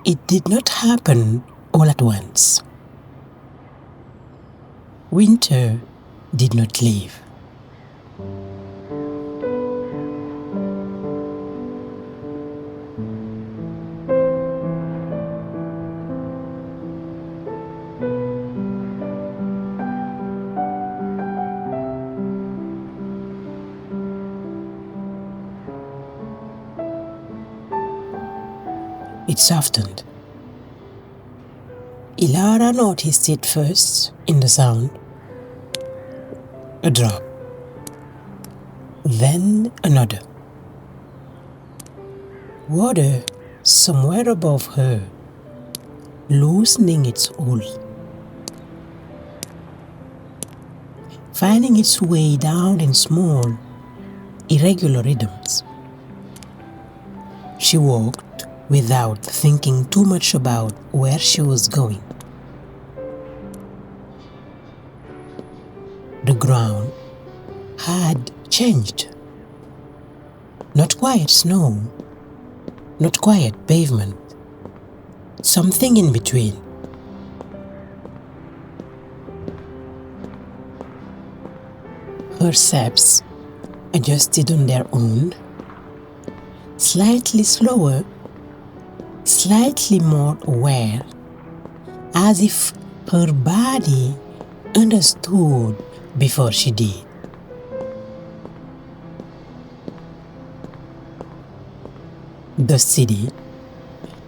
It did not happen all at once. Winter did not leave. It softened. Elara noticed it first in the sound. A drop. Then another. Water somewhere above her, loosening its hold, finding its way down in small, irregular rhythms. She walked without thinking too much about where she was going. The ground had changed. Not quiet snow, not quiet pavement, something in between. Her steps adjusted on their own, slightly slower, slightly more aware, as if her body understood before she did. The city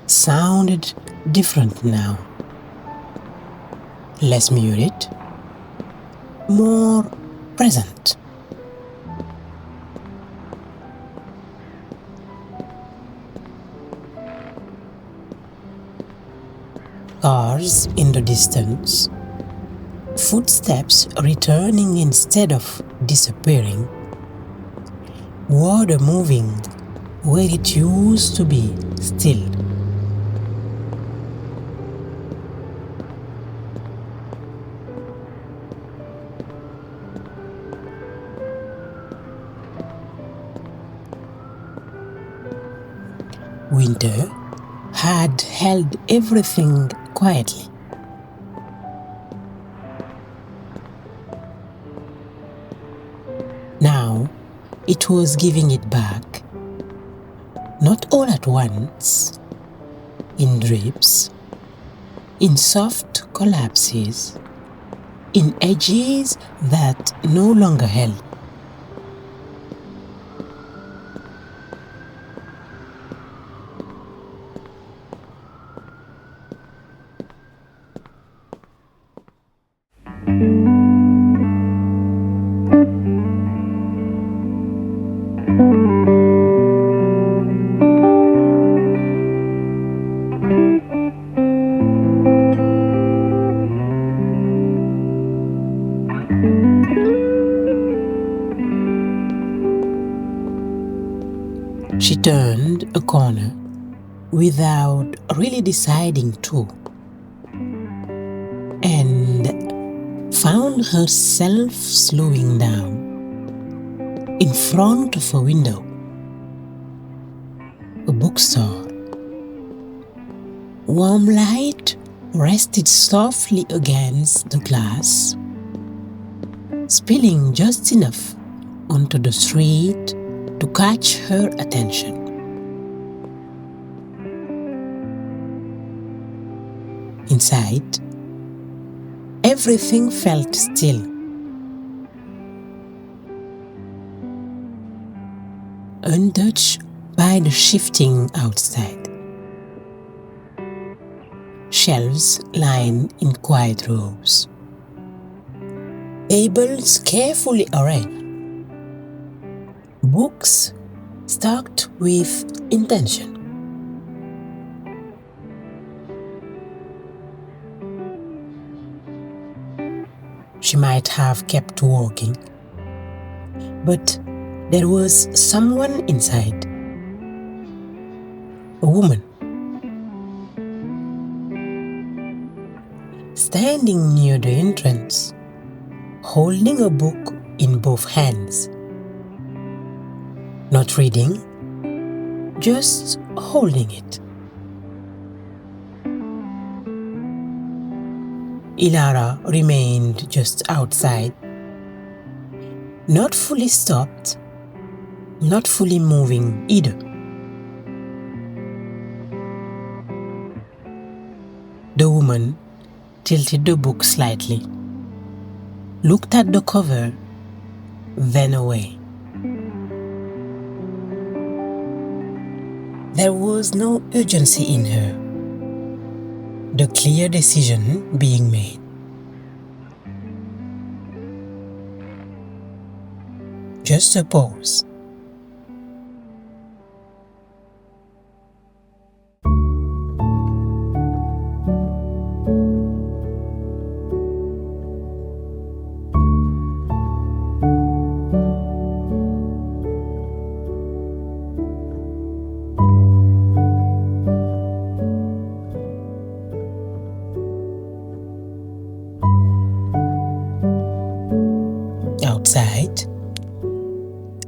sounded different now. Less muted, more present. Cars in the distance, footsteps returning instead of disappearing, water moving where it used to be still. Winter had held everything quietly. Now it was giving it back, not all at once, in drips, in soft collapses, in edges that no longer held. She turned a corner without really deciding to, and found herself slowing down in front of a window, a bookstore. Warm light rested softly against the glass, spilling just enough onto the street to catch her attention. Inside, everything felt still. Untouched by the shifting outside. Shelves lined in quiet rows. Tables carefully arranged. Books stacked with intention. She might have kept walking, but there was someone inside. A woman. Standing near the entrance, holding a book in both hands. Not reading, just holding it. Elara remained just outside, not fully stopped, not fully moving either. The woman tilted the book slightly, looked at the cover, then away. There was no urgency in her. The clear decision being made. Just a pause. Outside,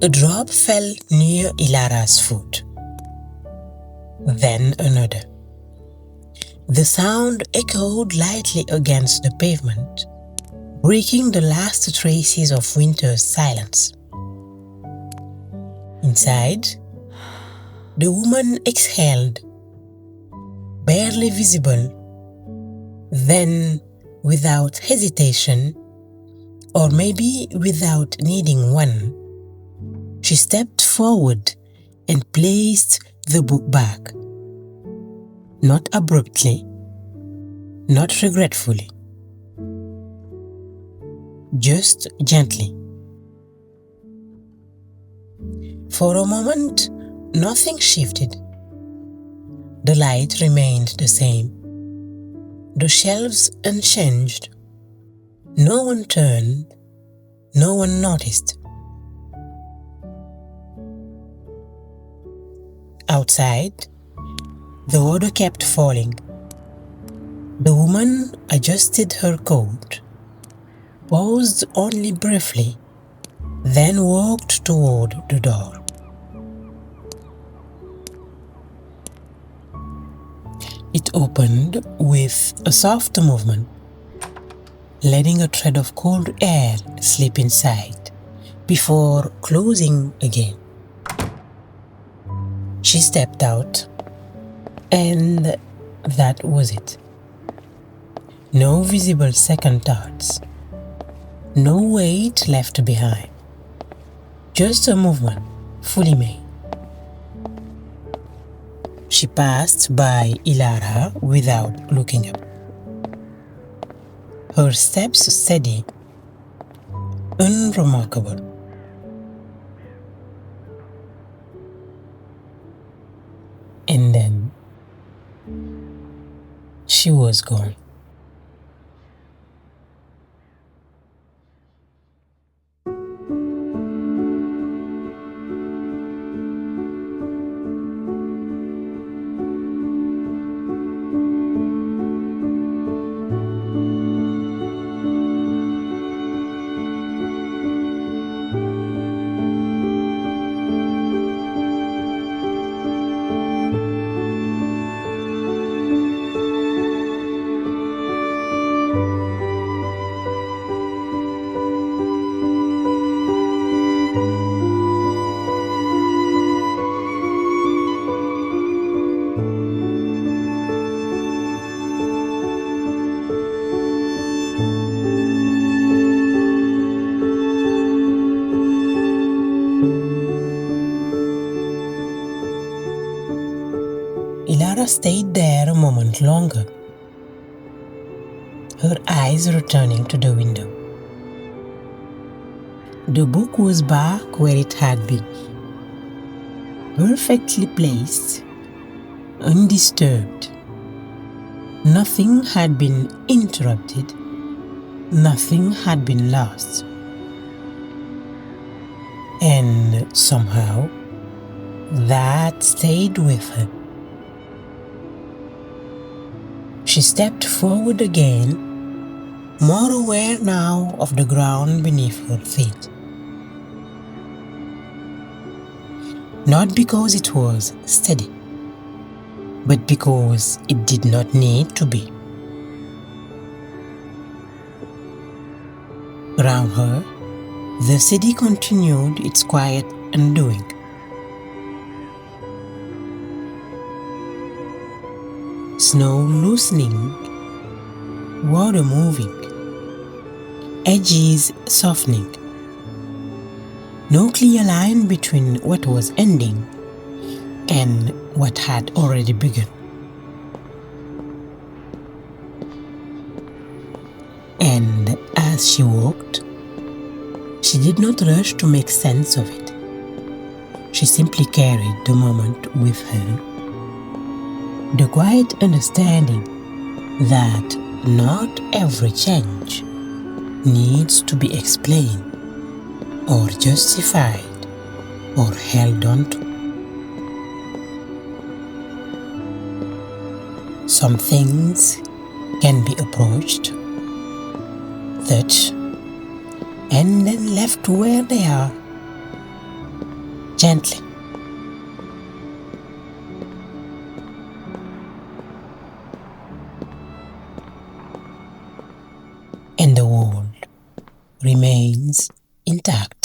a drop fell near Elara's foot. Then another. The sound echoed lightly against the pavement, breaking the last traces of winter's silence. Inside, the woman exhaled, barely visible, then, without hesitation, or maybe without needing one, she stepped forward and placed the book back. Not abruptly, not regretfully, just gently. For a moment, nothing shifted. The light remained the same, the shelves unchanged. No one turned, no one noticed. Outside, the water kept falling. The woman adjusted her coat, paused only briefly, then walked toward the door. It opened with a soft movement, letting a thread of cold air slip inside before closing again. She stepped out, and that was it. No visible second thoughts, no weight left behind, just a movement fully made. She passed by Elara without looking up. Her steps steady, unremarkable. And then she was gone. Elara stayed there a moment longer, her eyes returning to the window. The book was back where it had been, perfectly placed, undisturbed. Nothing had been interrupted, nothing had been lost. And somehow, that stayed with her. She stepped forward again, more aware now of the ground beneath her feet. Not because it was steady, but because it did not need to be. Around her, the city continued its quiet undoing. Snow loosening, water moving, edges softening. No clear line between what was ending and what had already begun. And as she walked, she did not rush to make sense of it. She simply carried the moment with her. The quiet understanding that not every change needs to be explained or justified or held on to. Some things can be approached, touched, and then left where they are, gently. And the world remains intact.